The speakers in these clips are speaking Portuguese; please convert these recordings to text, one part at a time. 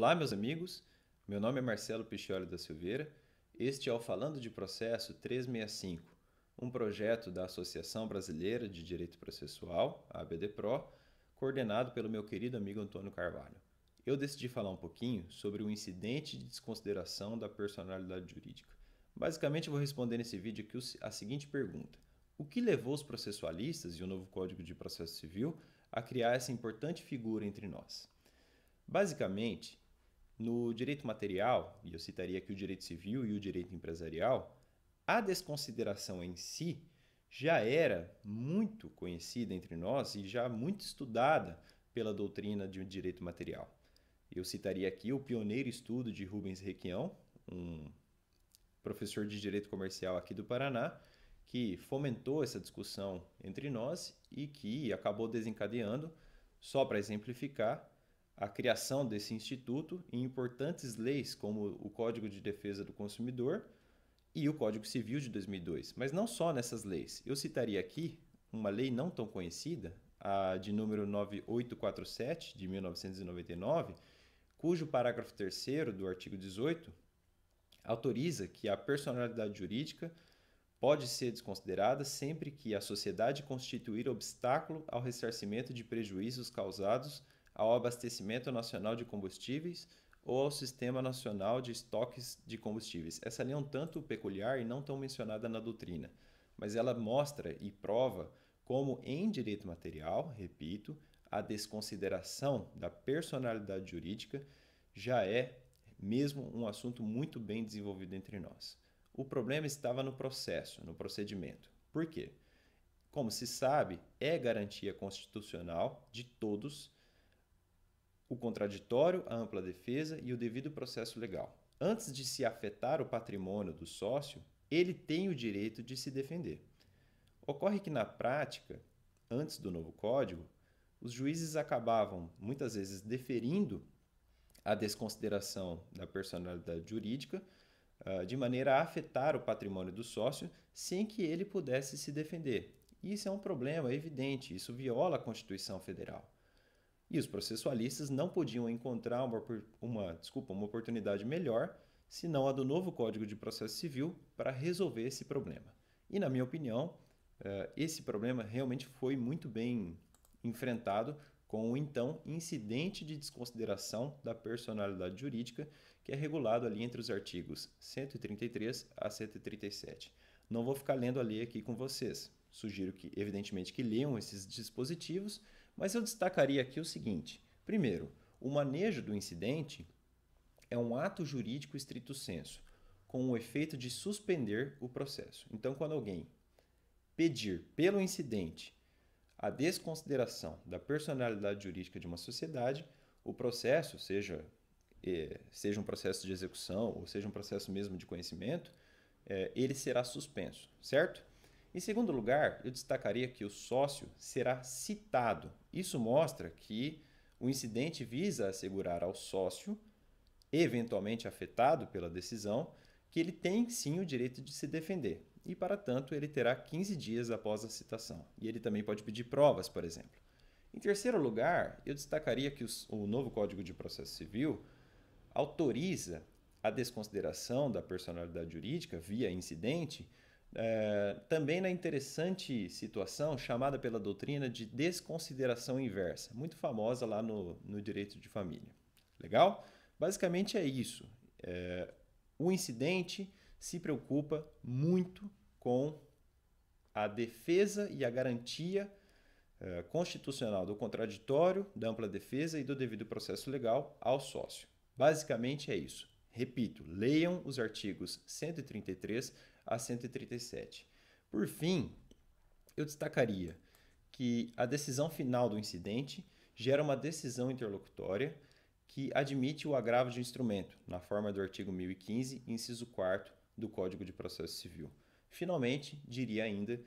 Olá, meus amigos. Meu nome é Marcelo Piccioli da Silveira. Este é o Falando de Processo 365, um projeto da Associação Brasileira de Direito Processual, a ABDPRO, coordenado pelo meu querido amigo Antônio Carvalho. Eu decidi falar um pouquinho sobre o incidente de desconsideração da personalidade jurídica. Basicamente, eu vou responder nesse vídeo aqui a seguinte pergunta: o que levou os processualistas e o novo Código de Processo Civil a criar essa importante figura entre nós? Basicamente, no direito material, e eu citaria aqui o direito civil e o direito empresarial, a desconsideração em si já era muito conhecida entre nós e já muito estudada pela doutrina de direito material. Eu citaria aqui o pioneiro estudo de Rubens Requião, um professor de direito comercial aqui do Paraná, que fomentou essa discussão entre nós e que acabou desencadeando, só para exemplificar, a criação desse instituto em importantes leis como o Código de Defesa do Consumidor e o Código Civil de 2002. Mas não só nessas leis. Eu citaria aqui uma lei não tão conhecida, a de número 9847, de 1999, cujo parágrafo 3º do artigo 18 autoriza que a personalidade jurídica pode ser desconsiderada sempre que a sociedade constituir obstáculo ao ressarcimento de prejuízos causados ao abastecimento nacional de combustíveis ou ao Sistema Nacional de Estoques de Combustíveis. Essa lei é um tanto peculiar e não tão mencionada na doutrina, mas ela mostra e prova como em direito material, repito, a desconsideração da personalidade jurídica já é mesmo um assunto muito bem desenvolvido entre nós. O problema estava no processo, no procedimento. Por quê? Como se sabe, é garantia constitucional de todos o contraditório, a ampla defesa e o devido processo legal. Antes de se afetar o patrimônio do sócio, ele tem o direito de se defender. Ocorre que, na prática, antes do novo código, os juízes acabavam, muitas vezes, deferindo a desconsideração da personalidade jurídica de maneira a afetar o patrimônio do sócio sem que ele pudesse se defender. Isso é um problema evidente, isso viola a Constituição Federal. E os processualistas não podiam encontrar uma oportunidade melhor, senão a do novo Código de Processo Civil, para resolver esse problema. E, na minha opinião, esse problema realmente foi muito bem enfrentado com o então incidente de desconsideração da personalidade jurídica, que é regulado ali entre os artigos 133 a 137. Não vou ficar lendo a lei aqui com vocês. Sugiro que, evidentemente, que leiam esses dispositivos, mas eu destacaria aqui o seguinte. Primeiro, o manejo do incidente é um ato jurídico estrito sensu, com o efeito de suspender o processo. Então, quando alguém pedir pelo incidente a desconsideração da personalidade jurídica de uma sociedade, o processo, seja um processo de execução ou seja um processo mesmo de conhecimento, ele será suspenso, certo? Em segundo lugar, eu destacaria que o sócio será citado. Isso mostra que o incidente visa assegurar ao sócio, eventualmente afetado pela decisão, que ele tem sim o direito de se defender. E, para tanto, ele terá 15 dias após a citação. E ele também pode pedir provas, por exemplo. Em terceiro lugar, eu destacaria que o novo Código de Processo Civil autoriza a desconsideração da personalidade jurídica via incidente, também na interessante situação chamada pela doutrina de desconsideração inversa, muito famosa lá no direito de família. Legal? Basicamente é isso. O incidente se preocupa muito com a defesa e a garantia constitucional do contraditório, da ampla defesa e do devido processo legal ao sócio. Basicamente é isso. Repito, leiam os artigos 133 a 137. Por fim, eu destacaria que a decisão final do incidente gera uma decisão interlocutória que admite o agravo de instrumento, na forma do artigo 1015, inciso 4º do Código de Processo Civil. Finalmente, diria ainda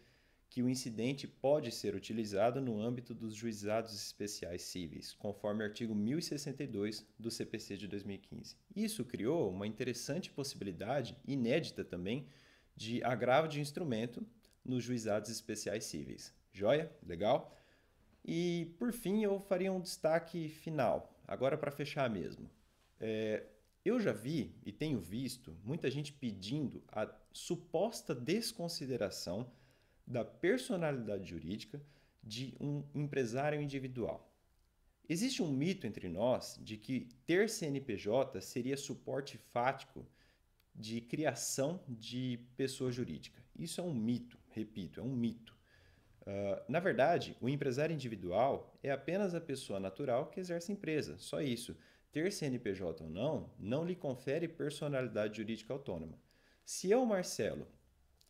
que o incidente pode ser utilizado no âmbito dos juizados especiais cíveis, conforme o artigo 1062 do CPC de 2015. Isso criou uma interessante possibilidade, inédita também, de agravo de instrumento nos juizados especiais cíveis. Joia? Legal? E, por fim, eu faria um destaque final, agora para fechar mesmo. Eu já vi e tenho visto muita gente pedindo a suposta desconsideração da personalidade jurídica de um empresário individual. Existe um mito entre nós de que ter CNPJ seria suporte fático de criação de pessoa jurídica. Isso é um mito, repito, é um mito. Na verdade, o empresário individual é apenas a pessoa natural que exerce empresa, só isso. Ter CNPJ ou não lhe confere personalidade jurídica autônoma. Se eu, Marcelo,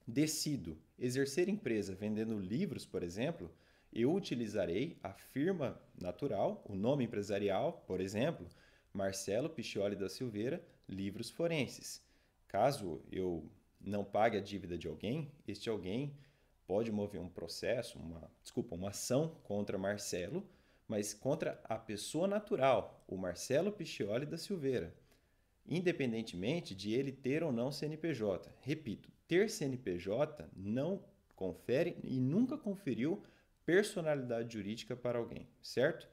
decido exercer empresa vendendo livros, por exemplo, eu utilizarei a firma natural, o nome empresarial, por exemplo, Marcelo Piccioli da Silveira, Livros Forenses. Caso eu não pague a dívida de alguém, este alguém pode mover um processo, uma ação contra Marcelo, mas contra a pessoa natural, o Marcelo Piccioli da Silveira, independentemente de ele ter ou não CNPJ. Repito, ter CNPJ não confere e nunca conferiu personalidade jurídica para alguém, certo?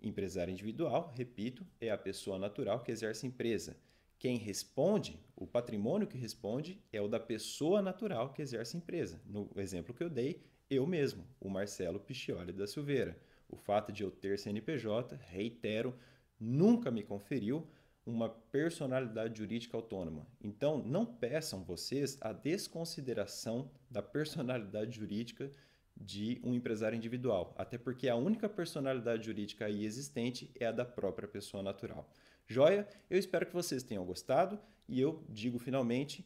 Empresário individual, repito, é a pessoa natural que exerce empresa. Quem responde, o patrimônio que responde, é o da pessoa natural que exerce empresa. No exemplo que eu dei, eu mesmo, o Marcelo Piccioli da Silveira. O fato de eu ter CNPJ, reitero, nunca me conferiu uma personalidade jurídica autônoma. Então, não peçam vocês a desconsideração da personalidade jurídica de um empresário individual, até porque a única personalidade jurídica aí existente é a da própria pessoa natural. Joia? Eu espero que vocês tenham gostado e eu digo finalmente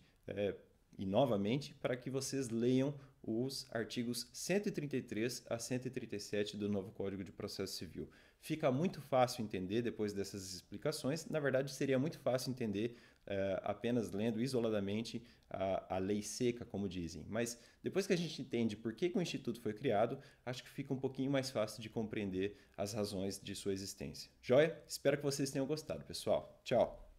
e novamente para que vocês leiam os artigos 133 a 137 do novo Código de Processo Civil. Fica muito fácil entender depois dessas explicações. Na verdade, seria muito fácil entender apenas lendo isoladamente a lei seca, como dizem. Mas depois que a gente entende por que o Instituto foi criado, acho que fica um pouquinho mais fácil de compreender as razões de sua existência. Joia? Espero que vocês tenham gostado, pessoal. Tchau!